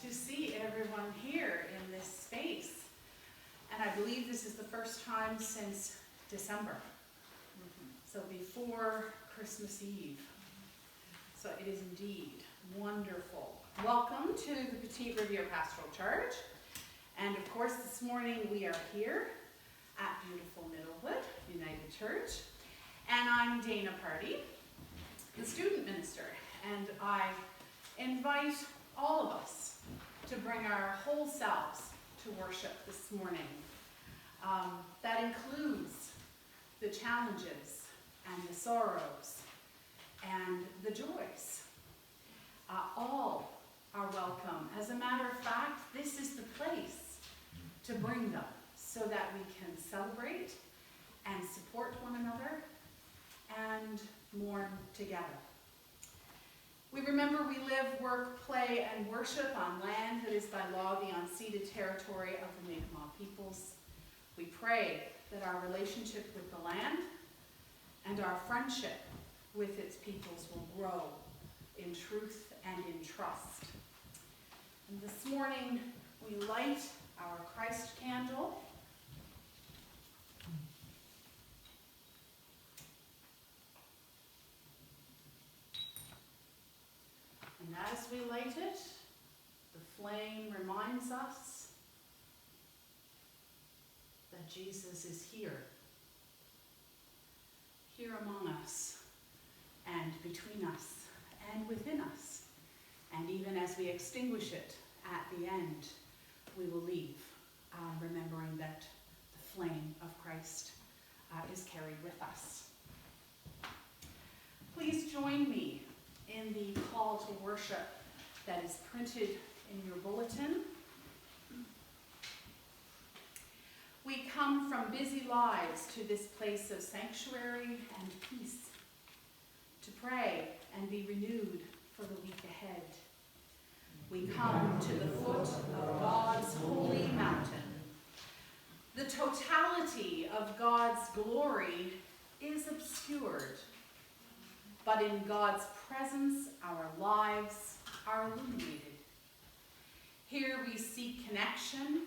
to see everyone here in this space. And I believe this is the first time since December. So before Christmas Eve. So it is indeed wonderful. Welcome to the Petite Riviere Pastoral Church. And of course this morning we are here at beautiful Middlewood United Church. And I'm Dana Party, the student minister. And I invite all of us to bring our whole selves to worship this morning. That includes the challenges and the sorrows and the joys. All are welcome. As a matter of fact, this is the place to bring them so that we can celebrate and support one another and mourn together. We remember we live, work, play, and worship on land that is by law the unceded territory of the Mi'kmaq peoples. We pray that our relationship with the land and our friendship with its peoples will grow in truth and in trust. And this morning we light our Christ candle. And as we light it, the flame reminds us that Jesus is here among us, and between us, and within us. And even as we extinguish it at the end, we will leave, remembering that the flame of Christ is carried with us. Please join me in the call to worship that is printed in your bulletin. We come from busy lives to this place of sanctuary and peace, to pray and be renewed for the week ahead. We come to the foot of God's holy mountain. The totality of God's glory is obscured, but in God's presence, our lives are illuminated. Here we seek connection,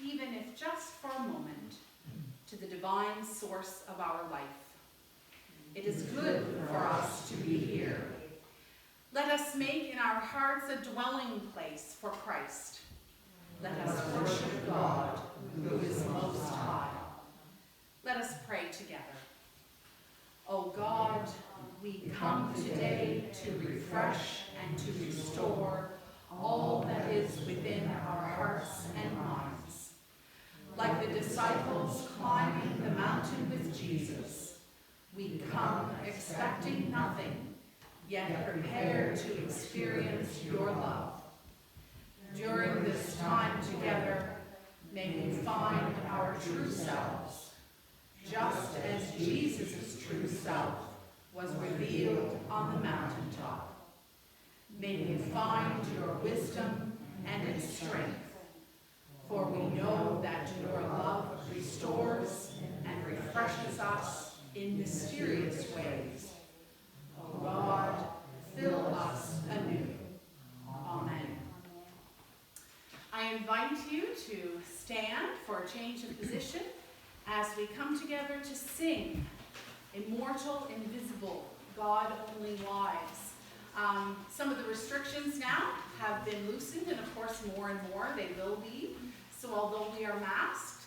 even if just for a moment, to the divine source of our life. It is good for us to be here. Let us make in our hearts a dwelling place for Christ. Let us worship God, who is most high. Let us pray together. O God, we come today to refresh and to restore all that is within our hearts and minds. Like the disciples climbing the mountain with Jesus, we come expecting nothing, yet prepared to experience your love. During this time together, may we find our true selves, just as Jesus' true self was revealed on the mountaintop. May we find your wisdom and its strength, for we know that your love restores and refreshes us in mysterious ways. O God, fill us anew. Amen. I invite you to stand for a change of position as we come together to sing Immortal, Invisible, God Only Wise. Some of the restrictions now have been loosened, and of course more and more they will be. So although we are masked,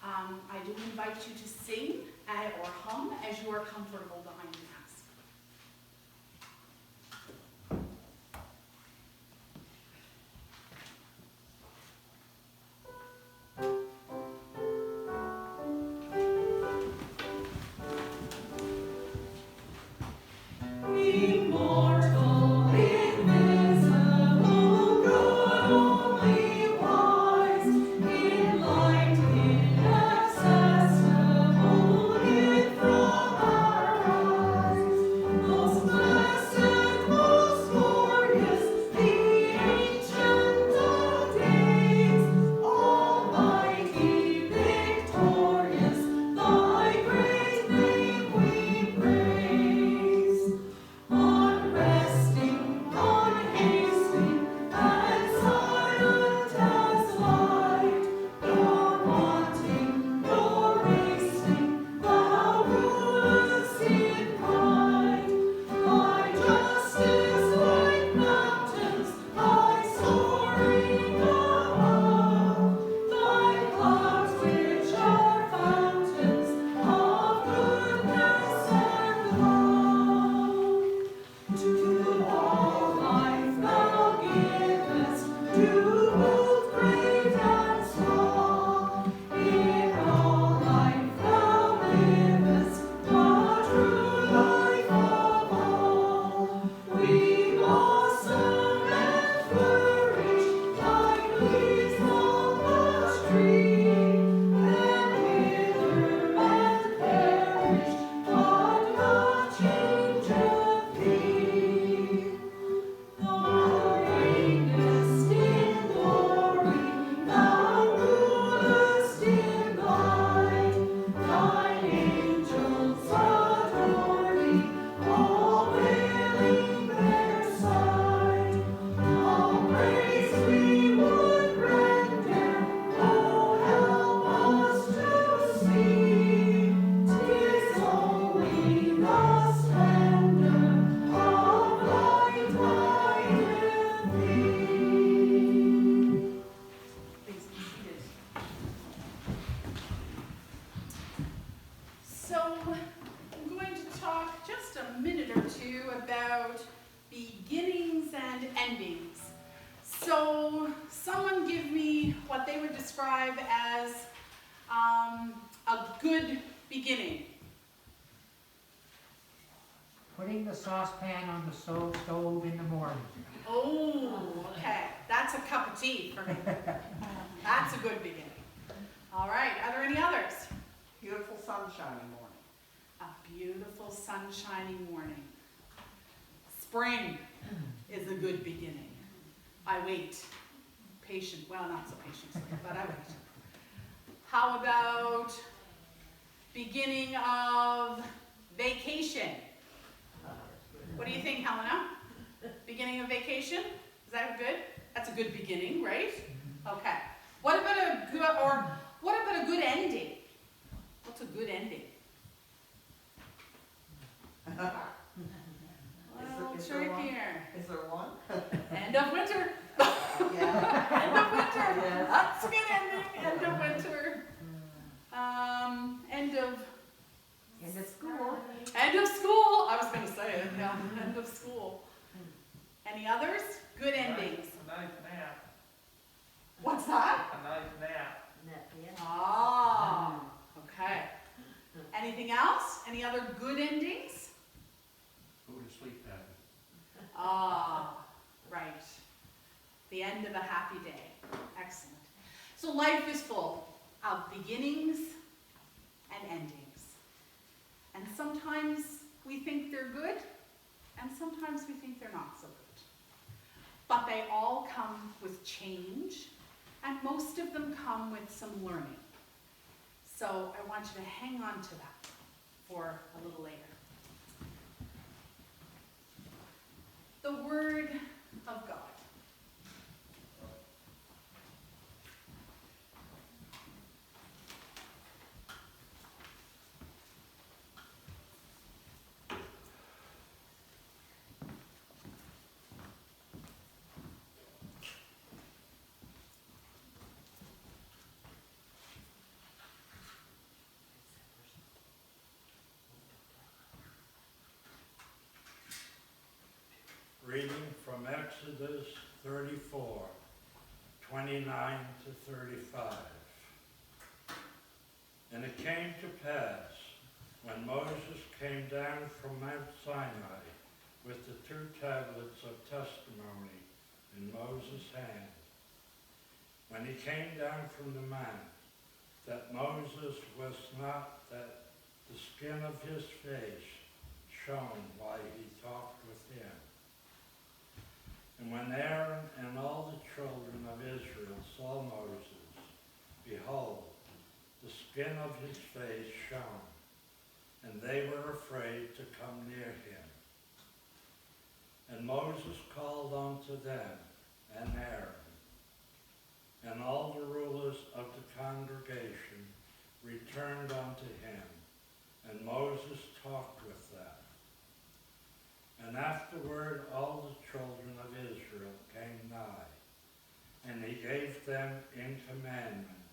I do invite you to sing or hum as you are comfortable behind the mask. From our endings. So someone give me what they would describe as a good beginning. Putting the saucepan on the stove in the morning. Oh, okay. That's a cup of tea for me. That's a good beginning. All right, are there any others? Beautiful sunshiny morning. A beautiful sunshiny morning. Spring is a good beginning. I wait. Patient, well, not so patiently, but I wait. How about beginning of vacation? What do you think, Helena? Beginning of vacation? Is that good? That's a good beginning, right? Okay. What about a good ending? What's a good ending? Well, trickier. Is there one? End of winter. Yeah. End of winter. Yes. That's a good ending. End of winter. End of school. End of school. I was going to say it. Yeah. End of school. Any others? Good endings. A nice nap. What's that? A nice nap. Ah. Okay. Anything else? Any other good endings? Go to sleep happy. Ah, right. The end of a happy day. Excellent. So life is full of beginnings and endings. And sometimes we think they're good, and sometimes we think they're not so good. But they all come with change, and most of them come with some learning. So I want you to hang on to that for a little later. The Word of God. Reading from Exodus 34, 29 to 35. And it came to pass, when Moses came down from Mount Sinai with the 2 tablets of testimony in Moses' hand, when he came down from the mount, that Moses was not, that the skin of his face shone while he talked with him. And when Aaron and all the children of Israel saw Moses, behold, the skin of his face shone, and they were afraid to come near him. And Moses called unto them, and Aaron, and all the rulers of the congregation returned unto him, and Moses talked with them. And afterward all the children of Israel came nigh, and he gave them in commandment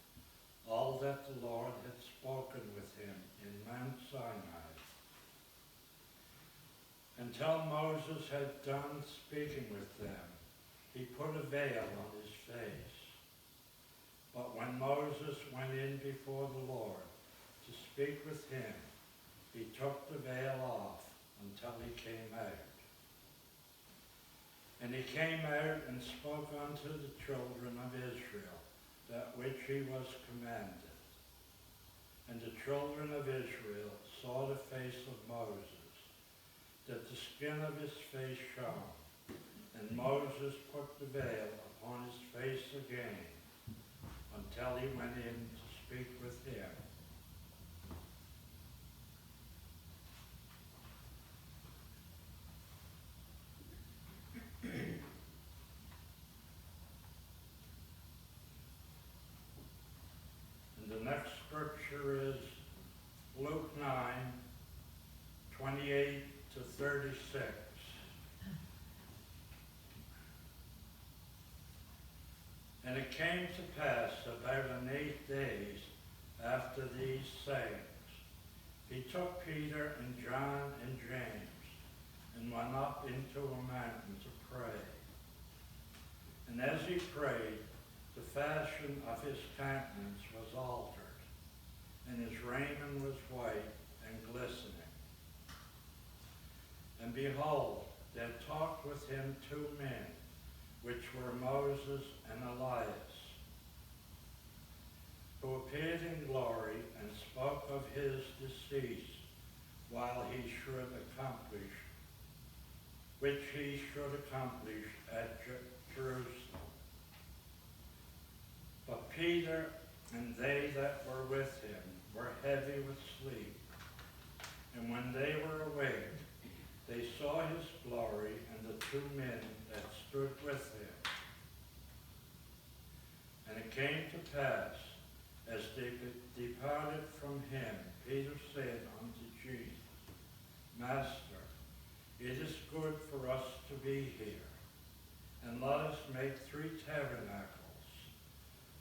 all that the Lord had spoken with him in Mount Sinai. Until Moses had done speaking with them, he put a veil on his face. But when Moses went in before the Lord to speak with him, he took the veil off until he came out. And he came out and spoke unto the children of Israel that which he was commanded. And the children of Israel saw the face of Moses, that the skin of his face shone. And Moses put the veil upon his face again until he went in to speak with him. The next scripture is Luke 9, 28 to 36. And it came to pass about an 8 days after these sayings, he took Peter and John and James and went up into a mountain to pray. And as he prayed, the fashion of his countenance was altered, and his raiment was white and glistening. And behold, there talked with him 2 men, which were Moses and Elias, who appeared in glory and spoke of his decease, which he should accomplish at Jerusalem. But Peter and they that were with him were heavy with sleep. And when they were awake, they saw his glory and the 2 men that stood with him. And it came to pass, as they departed from him, Peter said unto Jesus, Master, it is good for us to be here, and let us make 3 tabernacles,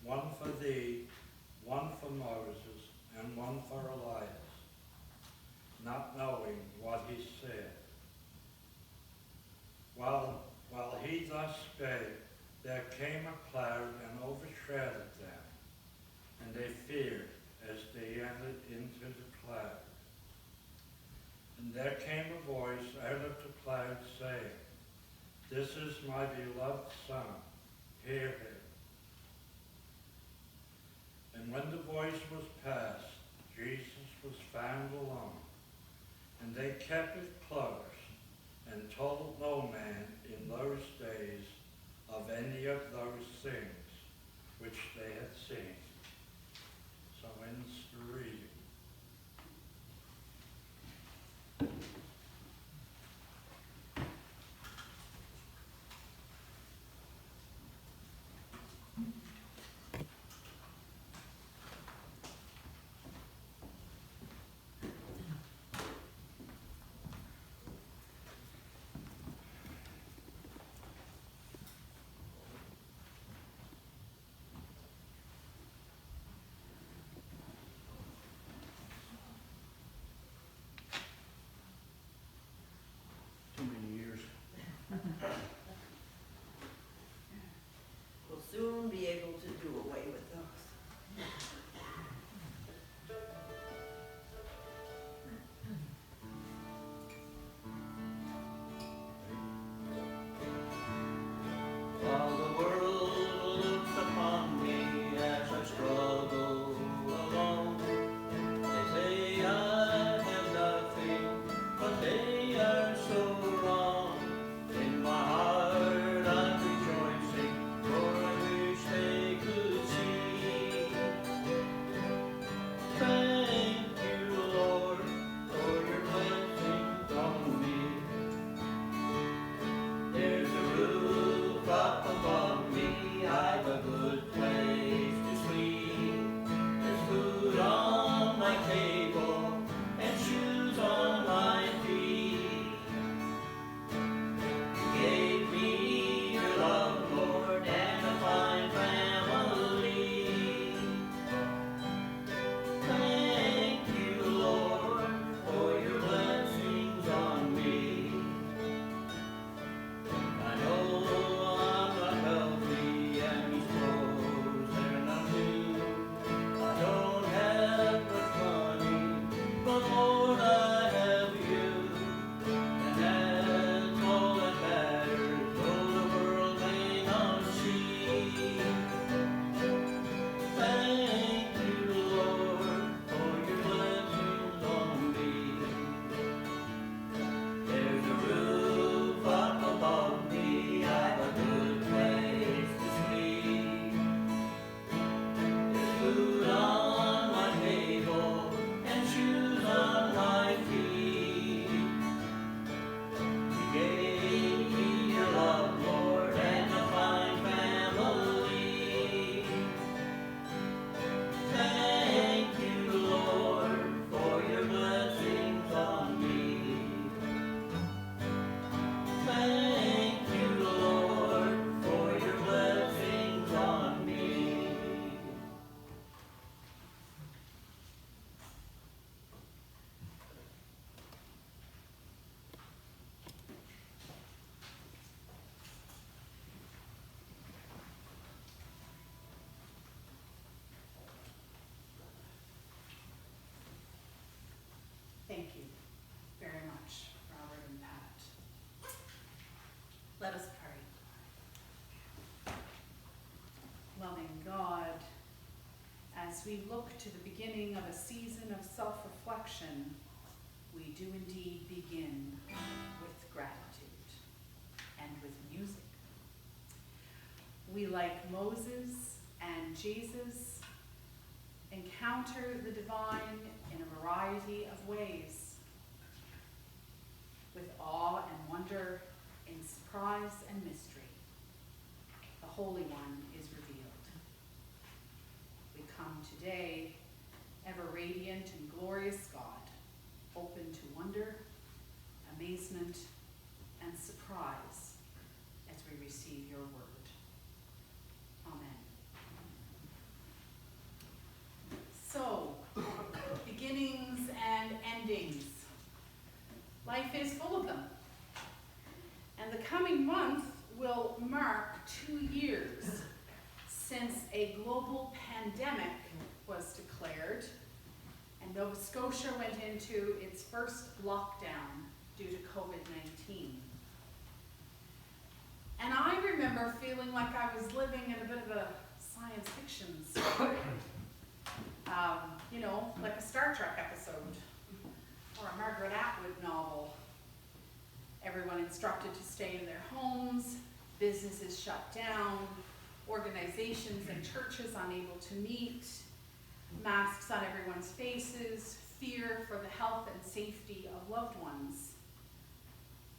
one for thee, one for Moses, and one for Elias, not knowing what he said. While he thus spake, there came a cloud and overshadowed them, and they feared as they entered into the cloud. And there came a voice out of the cloud saying, This is my beloved Son, hear him. And when the voice was past, Jesus was found alone, and they kept it close, and told no man in those days of any of those things which they had seen. So ends the reading. As we look to the beginning of a season of self-reflection, we do indeed begin with gratitude and with music. We, like Moses and Jesus, encounter the divine in a variety of ways, with awe and wonder, in surprise and mystery. The Holy One is revealed. We come today, ever radiant and glorious God, open to wonder, amazement, and surprise as we receive your word. Amen. So, beginnings and endings. Life is full of them. And the coming month will mark 2 years since a global pandemic was declared and Nova Scotia went into its first lockdown due to COVID-19. And I remember feeling like I was living in a bit of a science fiction story. Like a Star Trek episode or a Margaret Atwood novel. Everyone instructed to stay in their homes, businesses shut down, organizations and churches unable to meet, masks on everyone's faces, fear for the health and safety of loved ones.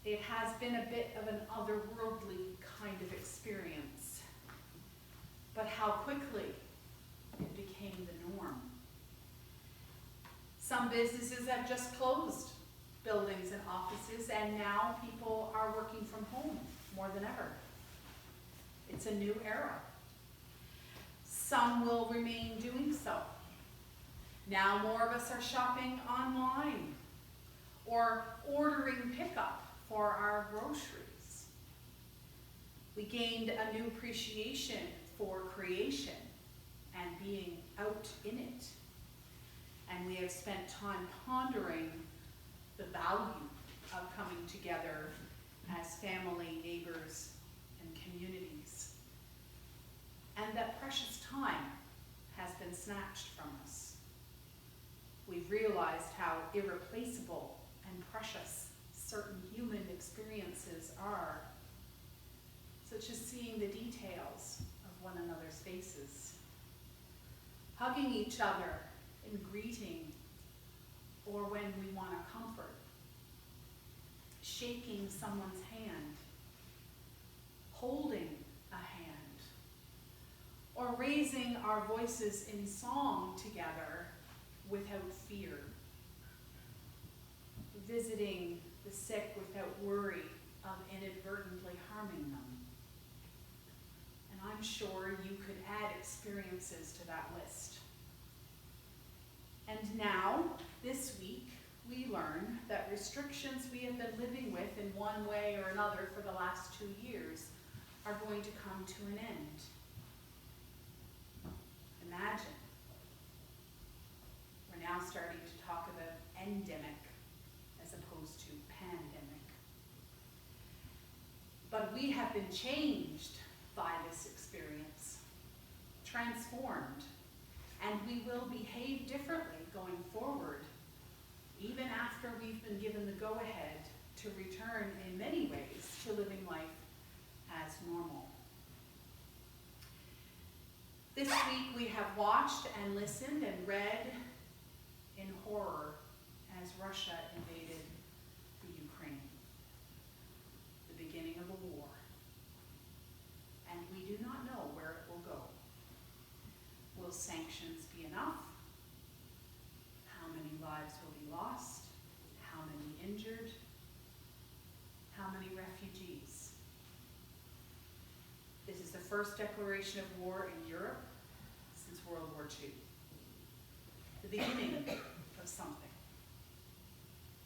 It has been a bit of an otherworldly kind of experience, but how quickly it became the norm. Some businesses have just closed buildings and offices, and now people are working from home more than ever. It's a new era. Some will remain doing so. Now more of us are shopping online or ordering pickup for our groceries. We gained a new appreciation for creation and being out in it. And we have spent time pondering the value of coming together as family, neighbors, and communities. And that precious time has been snatched from us. We've realized how irreplaceable and precious certain human experiences are, such as seeing the details of one another's faces, hugging each other in greeting, or when we want a comfort, shaking someone's hand, holding a hand, or raising our voices in song together without fear, visiting the sick without worry of inadvertently harming them. And I'm sure you could add experiences to that list. And now, this week, we learn that restrictions we have been living with in one way or another for the last 2 years are going to come to an end. Imagine. We're now starting to talk about endemic as opposed to pandemic. But we have been changed by this experience, transformed, and we will behave differently going forward, even after we've been given the go-ahead to return in many ways to living life as normal. This week we have watched and listened and read in horror as Russia invaded the Ukraine, the beginning of a war. And we do not know where it will go. Will sanctions be enough? How many lives will be lost? How many injured? How many refugees? This is the first declaration of war in Europe since World War II. The beginning of something.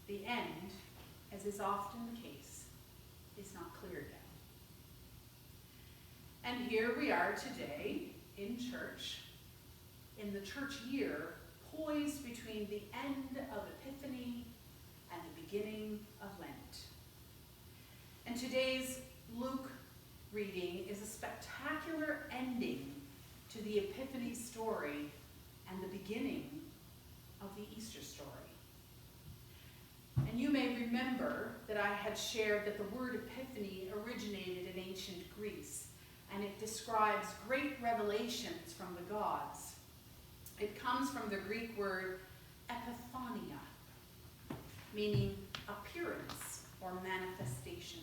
The end, as is often the case, is not clear yet. And here we are today in church, in the church year, poised between the end of Epiphany and the beginning of Lent. And today's Luke reading is a spectacular ending to the Epiphany story and the beginning of the Easter story. And you may remember that I had shared that the word epiphany originated in ancient Greece, and it describes great revelations from the gods. It comes from the Greek word epiphania, meaning appearance or manifestation.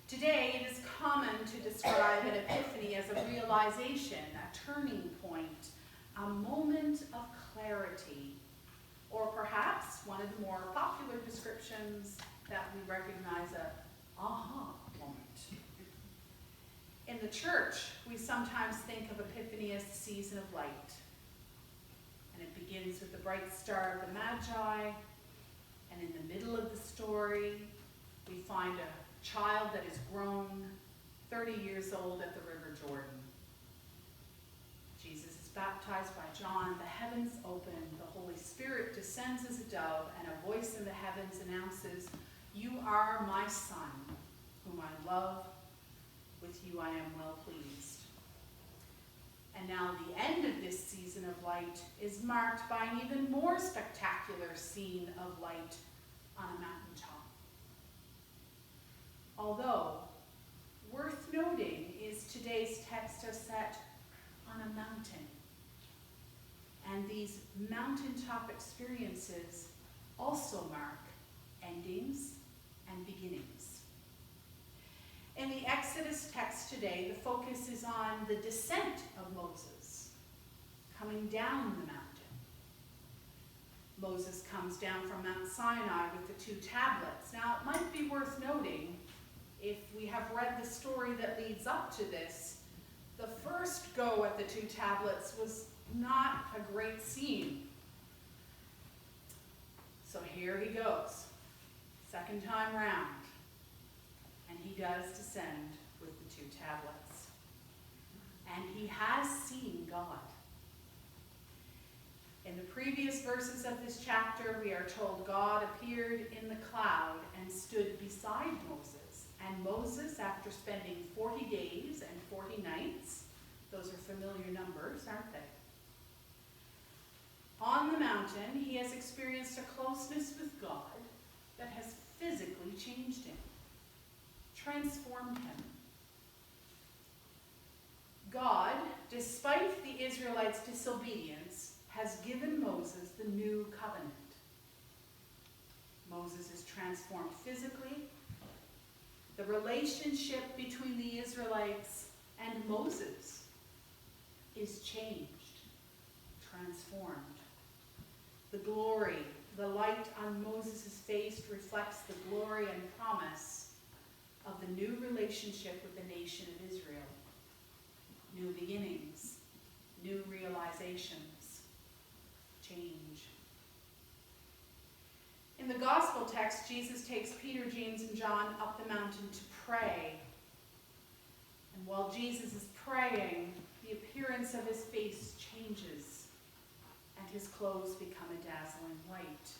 Today, it is common to describe an epiphany as a realization, a turning point, a moment of clarity, or perhaps one of the more popular descriptions that we recognize, a aha moment. In the church, we sometimes think of Epiphany as the season of light. And it begins with the bright star of the Magi, and in the middle of the story, we find a child that is grown 30 years old at the River Jordan. Jesus is baptized by John, the heavens open, the Holy Spirit descends as a dove, and a voice in the heavens announces, "You are my Son, whom I love. With you I am well pleased." And now the end of this season of light is marked by an even more spectacular scene of light on a mountaintop. Although, worth noting is today's text are set on a mountain. And these mountaintop experiences also mark endings and beginnings. In the Exodus text today, the focus is on the descent of Moses, coming down the mountain. Moses comes down from Mount Sinai with the 2 tablets. Now, it might be worth noting, if we have read the story that leads up to this, the first go at the 2 tablets was not a great scene. So here he goes, second time round. And he does descend with the 2 tablets. And he has seen God. In the previous verses of this chapter, we are told God appeared in the cloud and stood beside Moses. And Moses, after spending 40 days and 40 nights, those are familiar numbers, aren't they? On the mountain, he has experienced a closeness with God that has physically changed him, transformed him. God, despite the Israelites' disobedience, has given Moses the new covenant. Moses is transformed physically. The relationship between the Israelites and Moses is changed, transformed. The glory, the light on Moses' face reflects the glory and promise of the new relationship with the nation of Israel. New beginnings, new realizations, change. In the gospel text, Jesus takes Peter, James, and John up the mountain to pray. And while Jesus is praying, the appearance of his face changes, and his clothes become a dazzling white.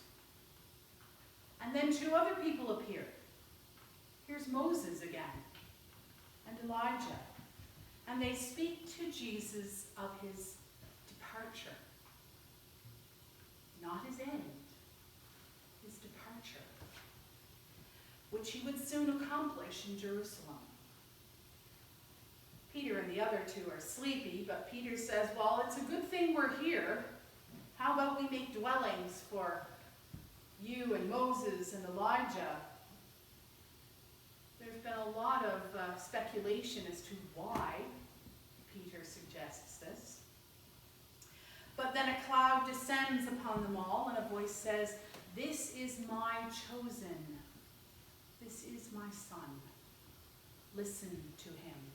And then 2 other people appear. Here's Moses again, and Elijah. And they speak to Jesus of his departure. Not his end, his departure, which he would soon accomplish in Jerusalem. Peter and the other 2 are sleepy, but Peter says, well, it's a good thing we're here. How about we make dwellings for you and Moses and Elijah? There's been a lot of speculation as to why Peter suggests this. But then a cloud descends upon them all, and a voice says, "This is my chosen. This is my son. Listen to him."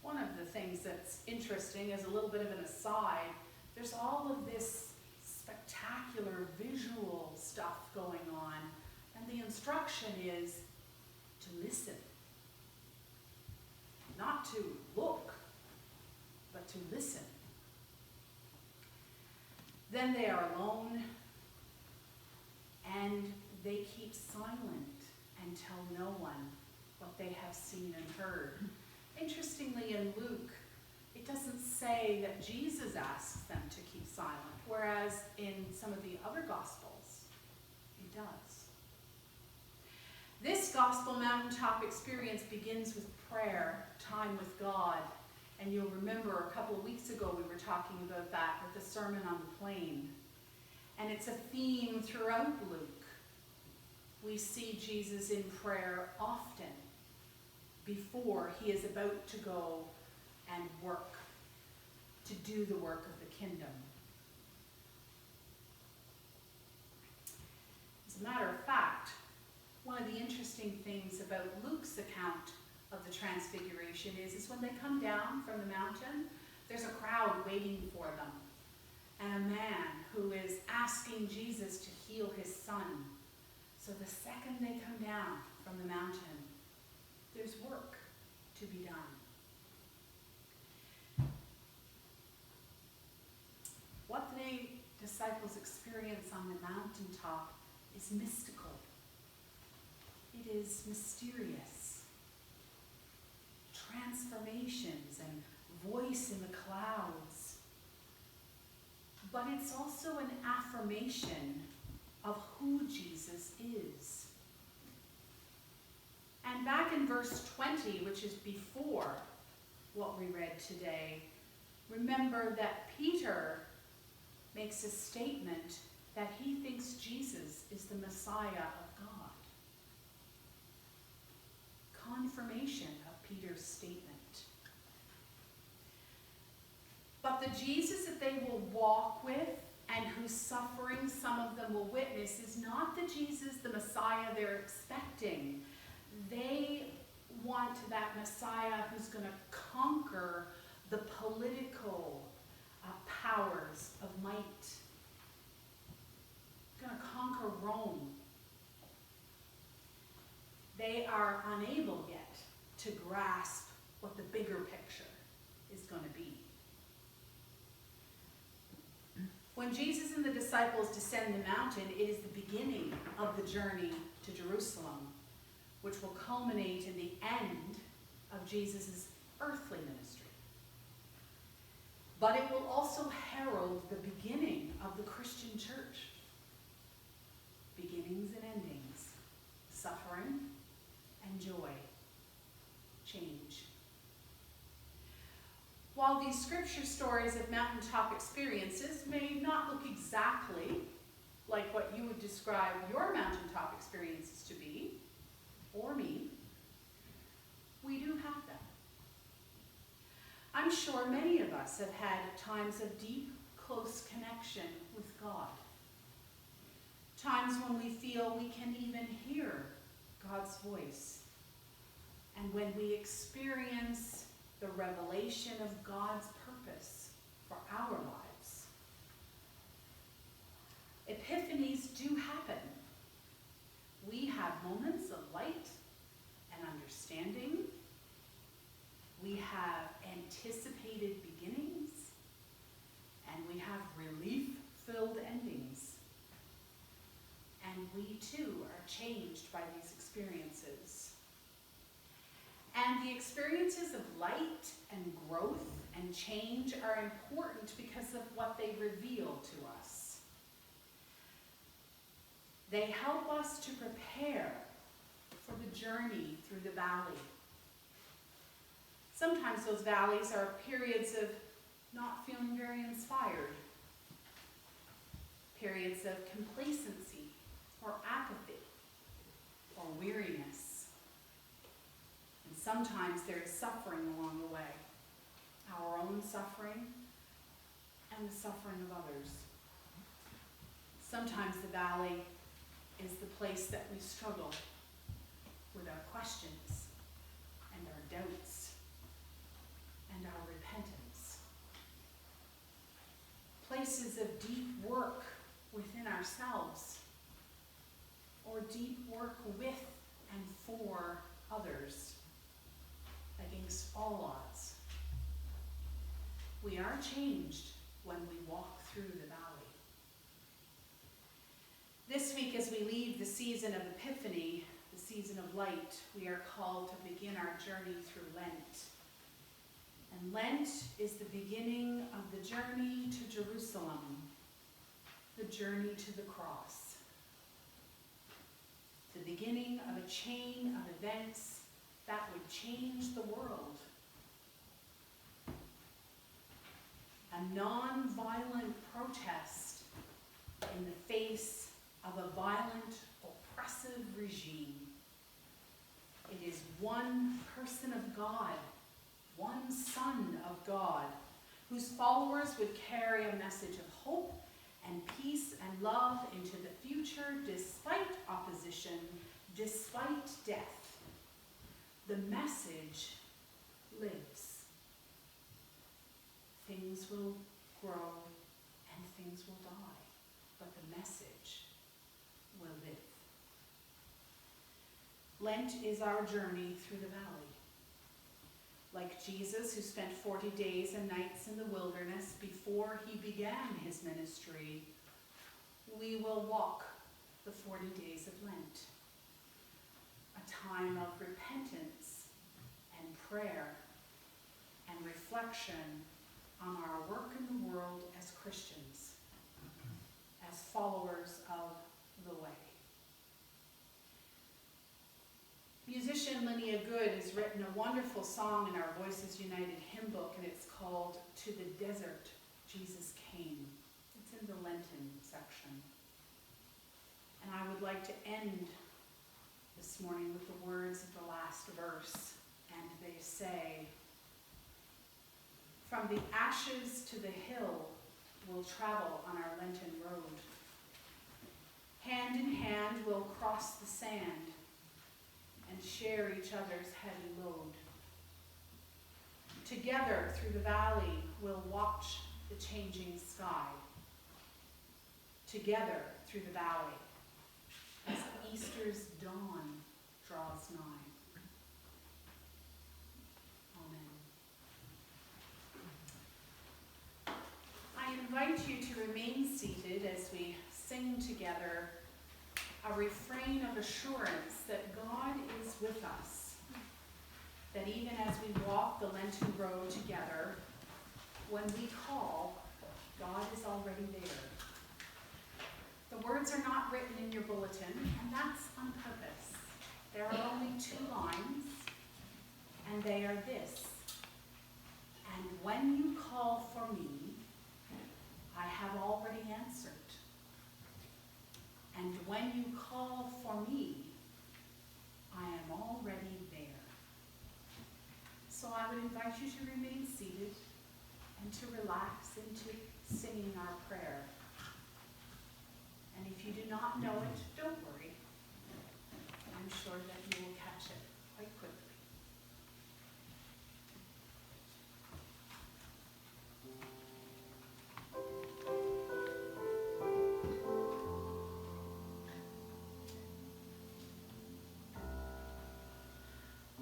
One of the things that's interesting, as a little bit of an aside, there's all of this spectacular visual stuff going on, and the instruction is to listen. Not to look, but to listen. Then they are alone, and they keep silent and tell no one what they have seen and heard. Interestingly, in Luke, it doesn't say that Jesus asks them to keep silent, whereas in some of the other Gospels, it does. This Gospel mountaintop experience begins with prayer, time with God. And you'll remember a couple of weeks ago we were talking about that with the Sermon on the Plain. And it's a theme throughout Luke. We see Jesus in prayer often before he is about to go and work, to do the work of the kingdom. As a matter of fact, one of the interesting things about Luke's account of the Transfiguration is when they come down from the mountain, there's a crowd waiting for them. And a man who is asking Jesus to heal his son. So the second they come down from the mountain, there's work to be done. What the disciples experience on the mountaintop is mystical. It is mysterious. Transformations and voice in the clouds. But it's also an affirmation of who Jesus is. And back in verse 20, which is before what we read today, remember that Peter makes a statement that he thinks Jesus is the Messiah of God. Confirmation of Peter's statement. But the Jesus that they will walk with and whose suffering some of them will witness is not the Jesus, the Messiah they're expecting. They want that Messiah who's going to conquer the political powers of might. Going to conquer Rome. They are unable yet to grasp what the bigger picture is going to be. When Jesus and the disciples descend the mountain, it is the beginning of the journey to Jerusalem, which will culminate in the end of Jesus' earthly ministry. But it will also herald the beginning of the Christian church. Beginnings and endings, suffering and joy, change. While these scripture stories of mountaintop experiences may not look exactly like what you would describe your mountaintop experiences to be, or me, we do have them. I'm sure many of us have had times of deep, close connection with God. Times when we feel we can even hear God's voice. And when we experience the revelation of God's purpose for our lives. Epiphanies do happen. We have moments of light and understanding. We have anticipated beginnings. And we have relief-filled endings. And we too are changed by these experiences. And the experiences of light and growth and change are important because of what they reveal to us. They help us to prepare for the journey through the valley. Sometimes those valleys are periods of not feeling very inspired, periods of complacency or apathy or weariness. And sometimes there is suffering along the way, our own suffering and the suffering of others. Sometimes the valley is the place that we struggle with our questions and our doubts and our repentance. Places of deep work within ourselves, or deep work with and for others against all odds. We are changed when we walk through the valley. This week, as we leave the season of Epiphany, the season of light, we are called to begin our journey through Lent. And Lent is the beginning of the journey to Jerusalem, the journey to the cross, the beginning of a chain of events that would change the world. A non-violent protest in the face of a violent, oppressive regime. It is one person of God, one Son of God, whose followers would carry a message of hope and peace and love into the future despite opposition, despite death. The message lives. Things will grow and things will die, but the message will live. Lent is our journey through the valley. Like Jesus, who spent 40 days and nights in the wilderness before he began his ministry, we will walk the 40 days of Lent, a time of repentance and prayer and reflection on our work in the world as Christians, as followers of the way. Musician Linnea Good has written a wonderful song in our Voices United hymn book, and it's called "To the Desert Jesus Came." It's in the Lenten section. And I would like to end this morning with the words of the last verse, and they say, "From the ashes to the hill we'll travel on our Lenten road. Hand in hand we'll cross the sand and share each other's heavy load. Together through the valley we'll watch the changing sky. Together through the valley as Easter's dawn draws nigh." Amen. I invite you to remain seated as we sing together a refrain of assurance that God is with us, that even as we walk the Lenten road together, when we call, God is already there. The words are not written in your bulletin, and that's on purpose. There are only 2 lines, and they are this: "And when you call for me, I have already answered. And when you call for me, I am already there." So I would invite you to remain seated and to relax into singing our prayer. And if you do not know it, don't worry. I'm sure that you will catch it quite quickly.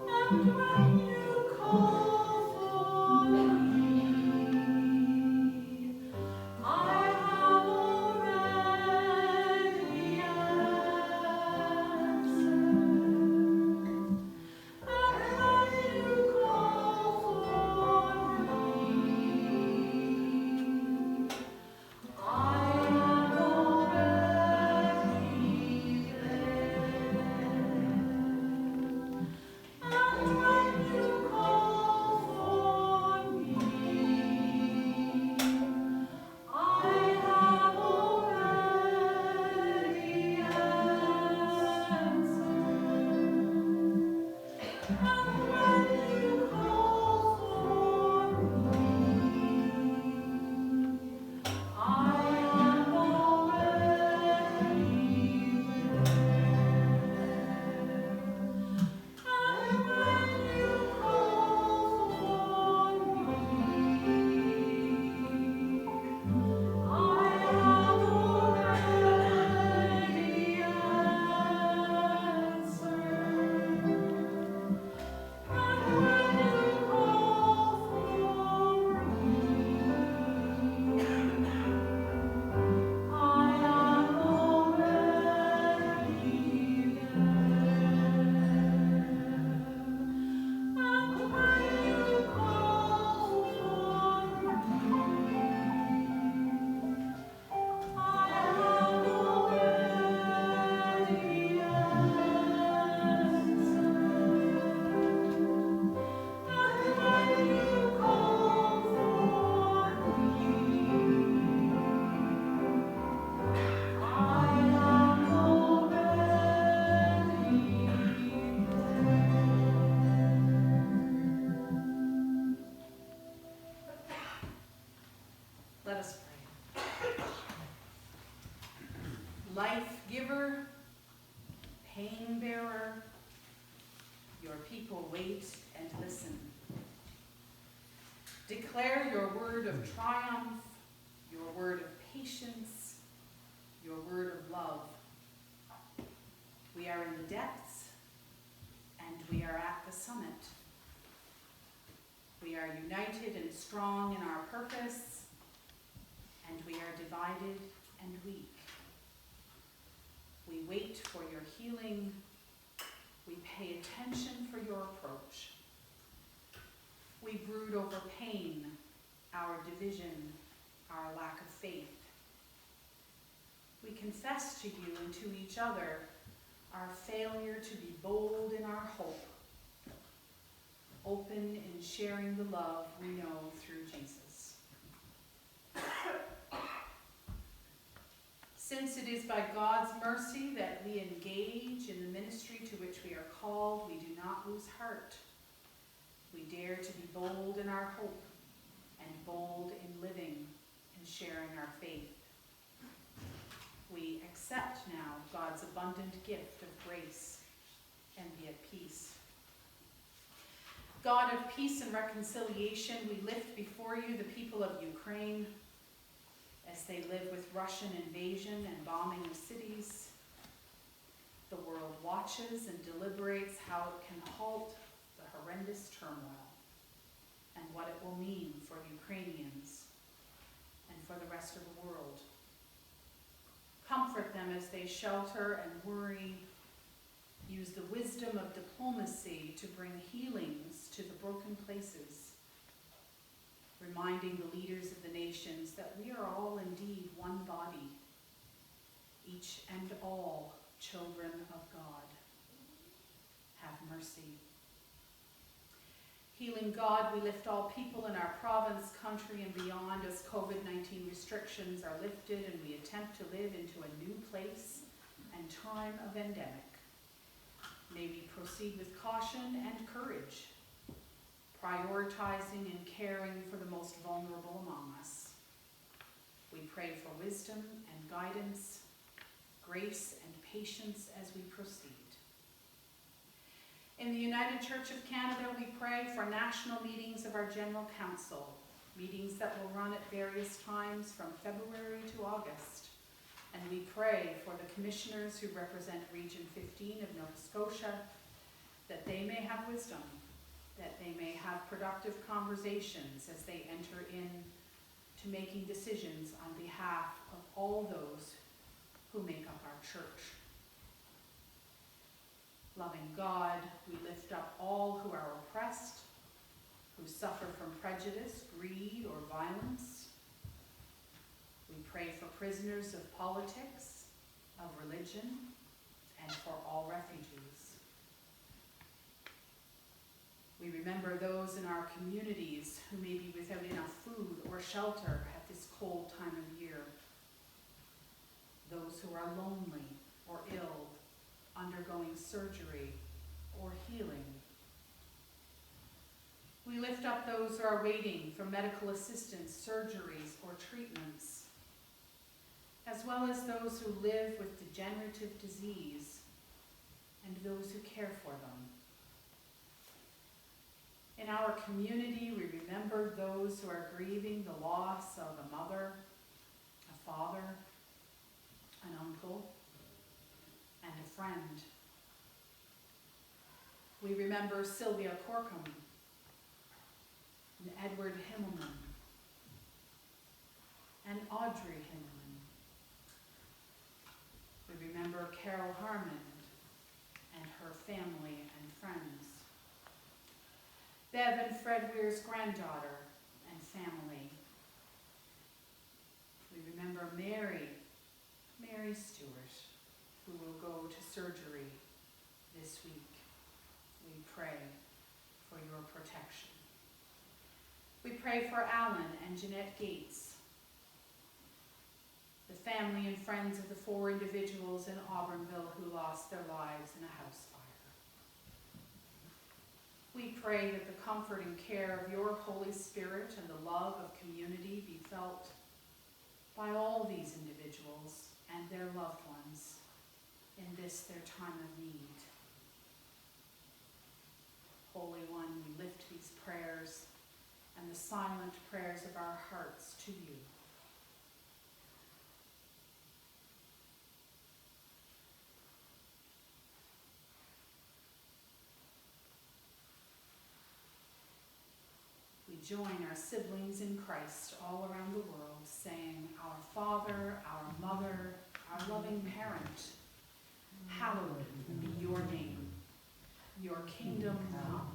And when you call for me, I have already answered. And when you call for me, I am already there. And when you call for me, I have already answered. And when you call for me, I am already there. And when you call for me, I have already answered. people wait and listen. Declare your word of triumph, your word of patience, your word of love. We are in the depths, and we are at the summit. We are united and strong in our purpose, and we are divided and weak. We wait for your healing. We pay attention for your approach. We brood over pain, our division, our lack of faith. We confess to you and to each other our failure to be bold in our hope, open in sharing the love we know through Jesus. Since it is by God's mercy that we engage in the ministry to which we are called, we do not lose heart. We dare to be bold in our hope and bold in living and sharing our faith. We accept now God's abundant gift of grace and be at peace. God of peace and reconciliation, we lift before you the people of Ukraine as they live with Russian invasion and bombing of cities. The world watches and deliberates how it can halt the horrendous turmoil and what it will mean for Ukrainians and for the rest of the world. Comfort them as they shelter and worry. Use the wisdom of diplomacy to bring healings to the broken places, reminding the leaders of the nations that we are all indeed one body, each and all children of God. Have mercy. Healing God, we lift all people in our province, country, and beyond as COVID-19 restrictions are lifted and we attempt to live into a new place and time of endemic. May we proceed with caution and courage, prioritizing and caring for the most vulnerable among us. We pray for wisdom and guidance, grace and patience as we proceed. In the United Church of Canada, we pray for national meetings of our General Council, meetings that will run at various times from February to August. And we pray for the commissioners who represent Region 15 of Nova Scotia, that they may have wisdom, that they may have productive conversations as they enter in to making decisions on behalf of all those who make up our church. Loving God, we lift up all who are oppressed, who suffer from prejudice, greed, or violence. We pray for prisoners of politics, of religion, and for all refugees. We remember those in our communities who may be without enough food or shelter at this cold time of year. Those who are lonely or ill, undergoing surgery or healing. We lift up those who are waiting for medical assistance, surgeries, or treatments, as well as those who live with degenerative disease and those who care for them. In our community, we remember those who are grieving the loss of a mother, a father, an uncle, and a friend. We remember Sylvia Corkum and Edward Himmelman and Audrey Himmelman. We remember Carol Harmon and her family and friends. Bev and Fred Weir's granddaughter and family. We remember Mary Stewart, who will go to surgery this week. We pray for your protection. We pray for Alan and Jeanette Gates, the family and friends of the 4 individuals in Auburnville who lost their lives in a house fire. We pray that the comfort and care of your Holy Spirit and the love of community be felt by all these individuals and their loved ones in this their time of need. and the silent prayers of our hearts to you. We join our siblings in Christ all around the world, saying, Our Father, our Mother, our loving parent, hallowed be your name. Your kingdom come.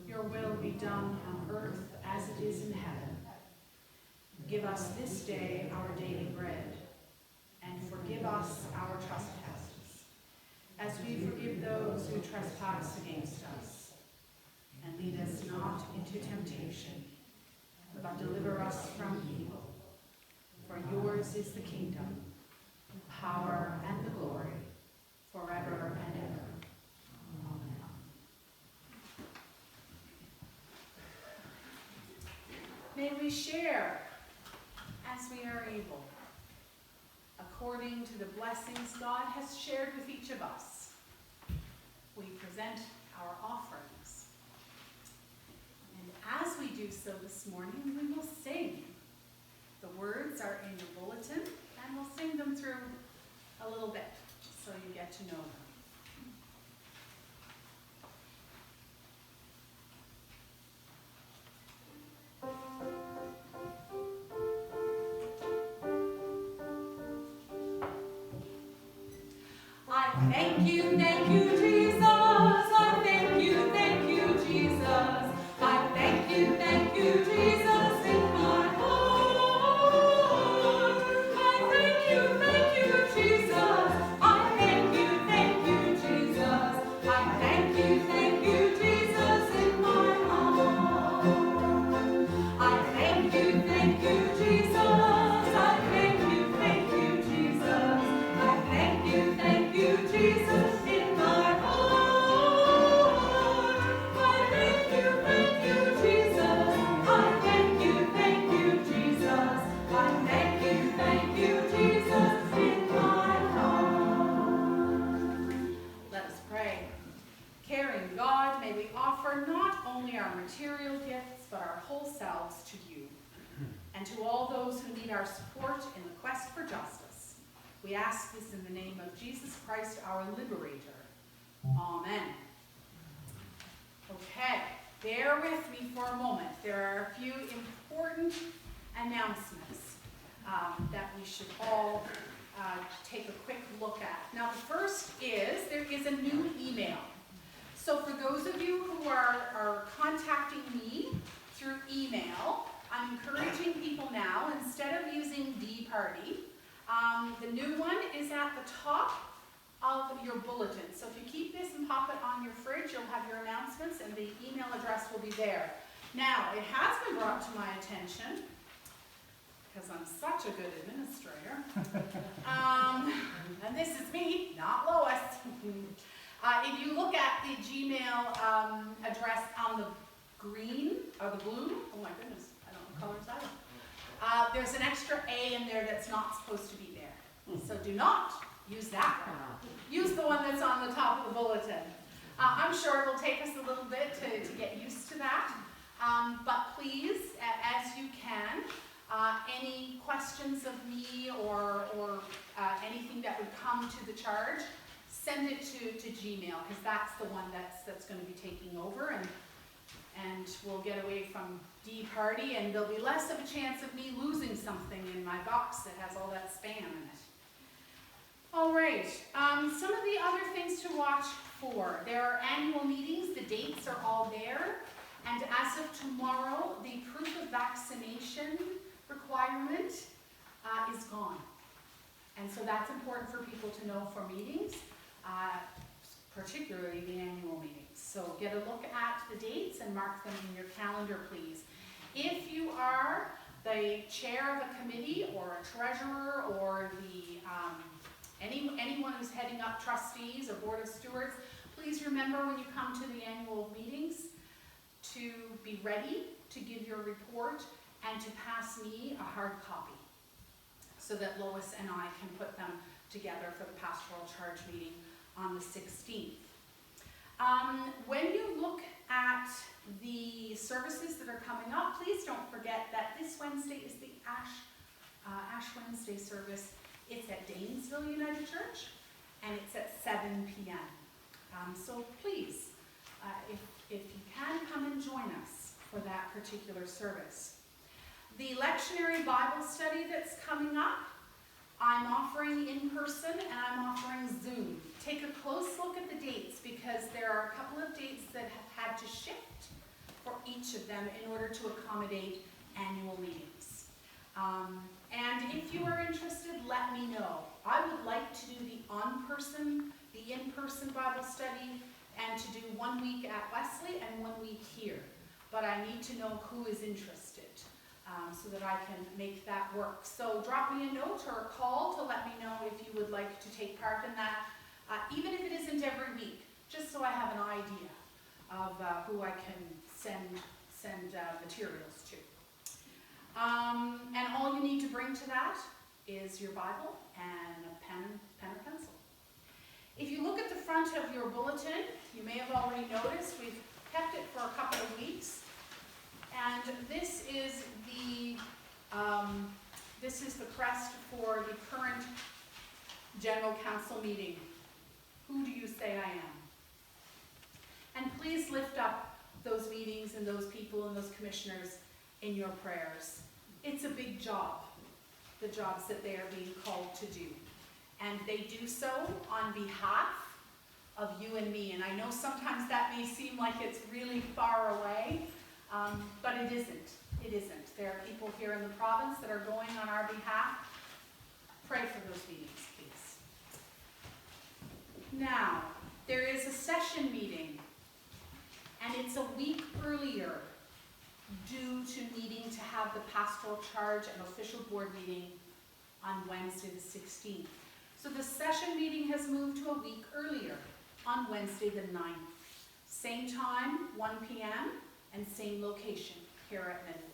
Your will be done on earth as it is in heaven. Give us this day our daily bread, and forgive us our trespasses, as we forgive those who trespass against us. And lead us not into temptation, but deliver us from evil. For yours is the kingdom, the power, and the glory, forever and ever. Amen. May we share as we are able, according to the blessings God has shared with each of us. We present our offerings. And as we do so this morning, we will sing. The words are in your bulletin, and we'll sing them through a little bit so you get to know them. I thank you, Jesus. I thank you, Jesus. I thank you, Jesus, in my heart. I thank you, Jesus. I thank you, Jesus. I thank you, Jesus, in my heart. I thank you, Jesus. I thank you, Jesus. I thank you, Jesus, in my heart. I thank you, Jesus. I thank you, Jesus. I thank you, Jesus, in my heart. Let us pray. Caring God, may we offer not only our material gifts, but our whole selves to you, and to all those who need our support in the quest for justice. We ask this in the name of Jesus Christ, our Liberator. Amen. Okay, bear with me for a moment. There are a few important announcements that we should all take a quick look at. Now, the first is, there is a new email. So for those of you who are contacting me through email, I'm encouraging people now, instead of using D-Party, the new one is at the top of your bulletin. So if you keep this and pop it on your fridge, you'll have your announcements and the email address will be there. Now, it has been brought to my attention, because I'm such a good administrator, and this is me, not Lois. If you look at the Gmail address on the green, or the blue, oh my goodness, I don't know colors either. There's an extra A in there that's not supposed to be there. So do not use that one. Use the one that's on the top of the bulletin. I'm sure it'll take us a little bit to get used to that. But please, as you can, any questions of me or anything that would come to the charge, send it to Gmail, because that's the one that's going to be taking over, and we'll get away from D-Party, and there'll be less of a chance of me losing something in my box that has all that spam in it. All right, some of the other things to watch for. There are annual meetings, the dates are all there, and as of tomorrow, the proof of vaccination requirement is gone. And so that's important for people to know for meetings, particularly the annual meetings. So get a look at the dates and mark them in your calendar, please. If you are the chair of a committee or a treasurer or the anyone who's heading up trustees or board of stewards, please remember when you come to the annual meetings to be ready to give your report and to pass me a hard copy so that Lois and I can put them together for the pastoral charge meeting on the 16th. When you look at at the services that are coming up, please don't forget that this Wednesday is the Ash Wednesday service. It's at Danesville United Church, and it's at 7 p.m. So please, if you can, come and join us for that particular service. The lectionary Bible study that's coming up, I'm offering in person and I'm offering Zoom. Take a close look at the dates because there are a couple of dates that have had to shift for each of them in order to accommodate annual meetings. And if you are interested, let me know. I would like to do the in-person Bible study and to do 1 week at Wesley and 1 week here. But I need to know who is interested so that I can make that work. So drop me a note or a call to let me know if you would like to take part in that, even if it isn't every week, just so I have an idea of who I can send materials to. And all you need to bring to that is your Bible and a pen or pencil. If you look at the front of your bulletin, you may have already noticed we've kept it for a couple of weeks. And this is the crest for the current General Council meeting. Who do you say I am? And please lift up those meetings and those people and those commissioners in your prayers. It's a big job, the jobs that they are being called to do. And they do so on behalf of you and me. And I know sometimes that may seem like it's really far away, but it isn't. It isn't. There are people here in the province that are going on our behalf. Pray for those meetings, please. Now, there is a session meeting, and it's a week earlier due to needing to have the pastoral charge and official board meeting on Wednesday the 16th. So the session meeting has moved to a week earlier on Wednesday the 9th. Same time, 1 p.m., and same location here at Middlewood.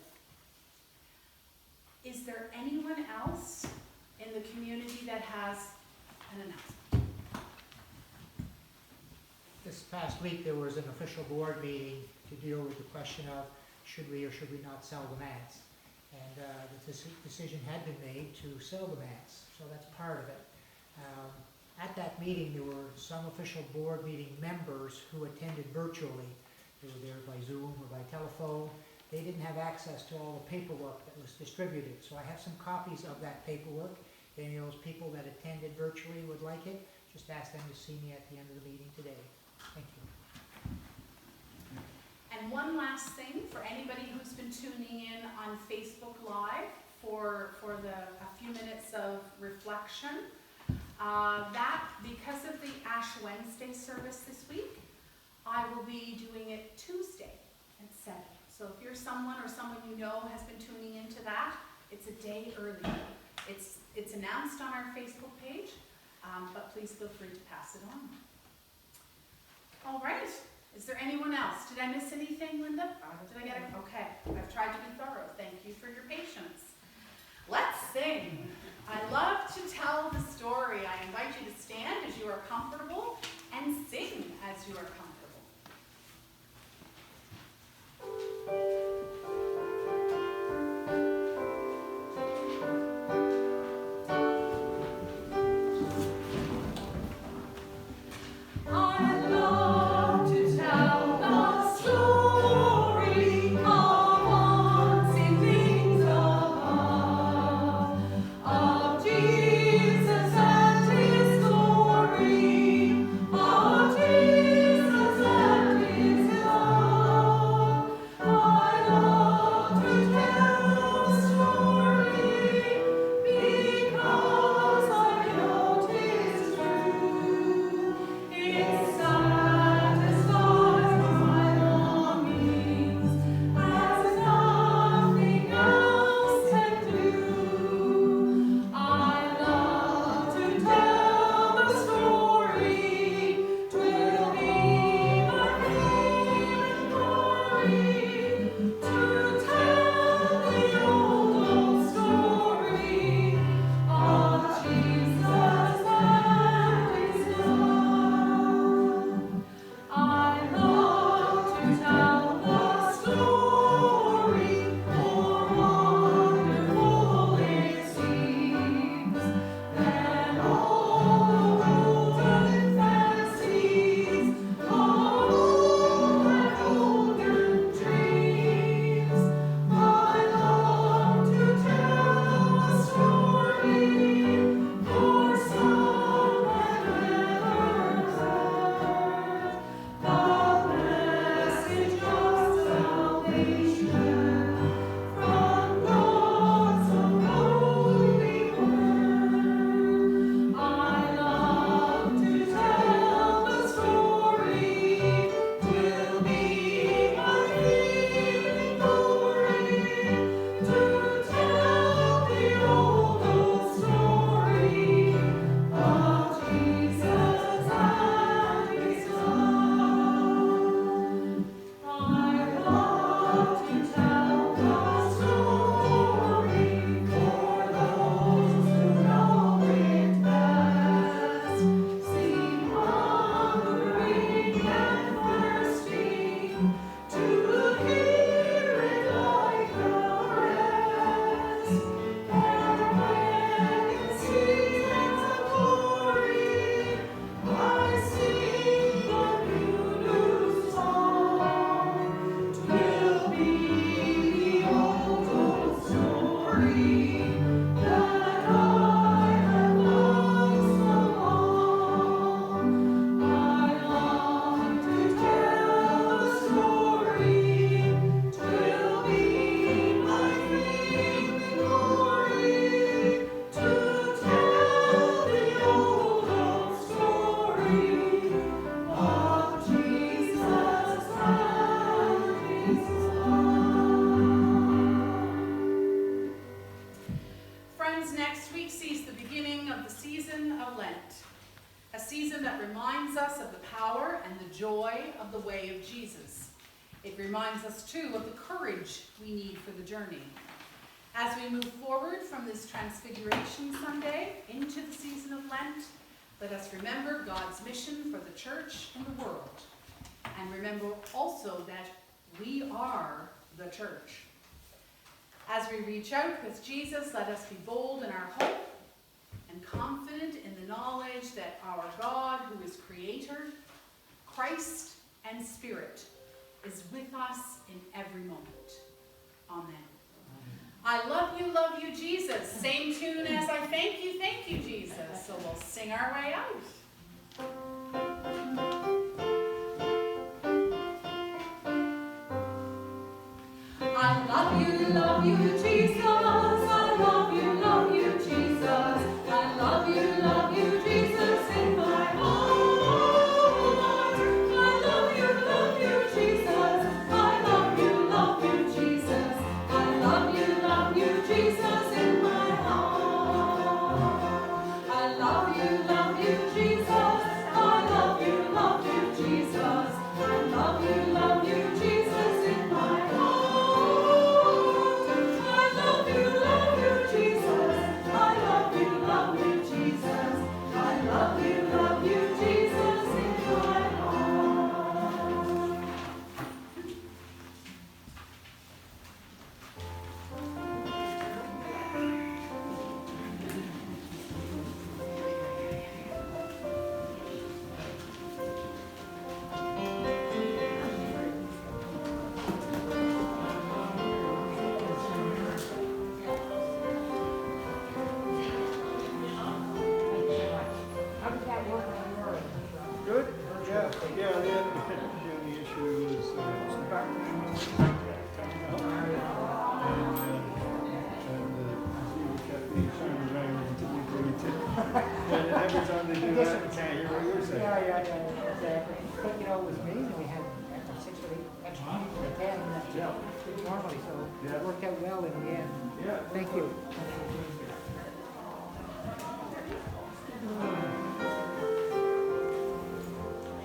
Is there anyone else in the community that has an announcement? This past week, there was an official board meeting to deal with the question of should we or should we not sell the mats. And the decision had been made to sell the mats, so that's part of it. At that meeting, there were some official board meeting members who attended virtually. They were there by Zoom or by telephone. They didn't have access to all the paperwork that was distributed, so I have some copies of that paperwork. If any of those people that attended virtually would like it, just ask them to see me at the end of the meeting today. Thank you. And one last thing for anybody who's been tuning in on Facebook Live for a few minutes of reflection, that because of the Ash Wednesday service this week, I will be doing it Tuesday at 7. So if you're someone or someone you know has been tuning into that, it's a day early. It's announced on our Facebook page, but please feel free to pass it on. All right. Is there anyone else? Did I miss anything, Linda? Did I get it? Okay. I've tried to be thorough. Thank you for your patience. Let's sing. I love to tell the story. I invite you to stand as you are comfortable and sing as you are comfortable. Jesus and his glory, oh Jesus. joy of the way of Jesus. It reminds us too of the courage we need for the journey. As we move forward from this Transfiguration Sunday into the season of Lent, let us remember God's mission for the church and the world. And remember also that we are the church. As we reach out with Jesus, let us be bold in our hope and confident in the knowledge that our God, who is Creator, Christ, and Spirit, is with us in every moment. Amen. I love you, Jesus. Same tune as I thank you, Jesus. So we'll sing our way out. I love you, Jesus. I love you, Jesus. I love you, Jesus, in my heart. I love you, Jesus. I love you, Jesus. I love you, Jesus, in my heart. I love you, Jesus. I love you, Jesus. I love you, Jesus, in my heart. Good? Yeah, the only issue is, and every time they do that, you can't hear what you're saying. Yeah, exactly. But, you know, it was amazing, we had 6 or 8 extra people at 10 normally, so it worked out well in the end. Yeah. Thank you.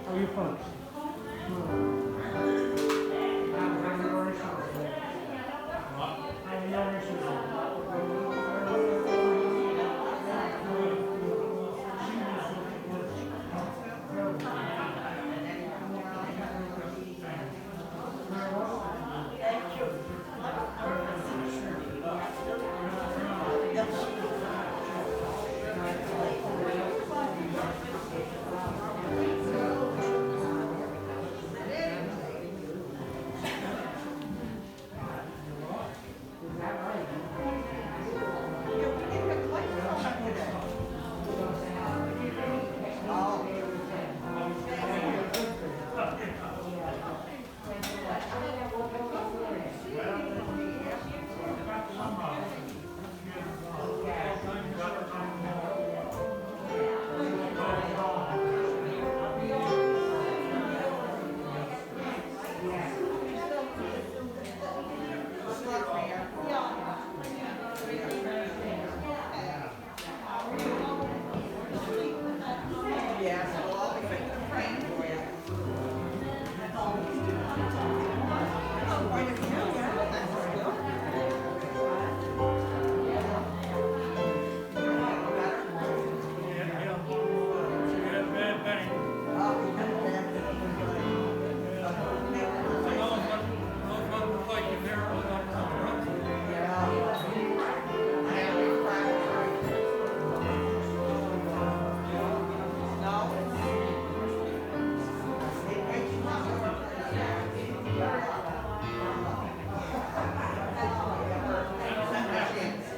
How are you folks?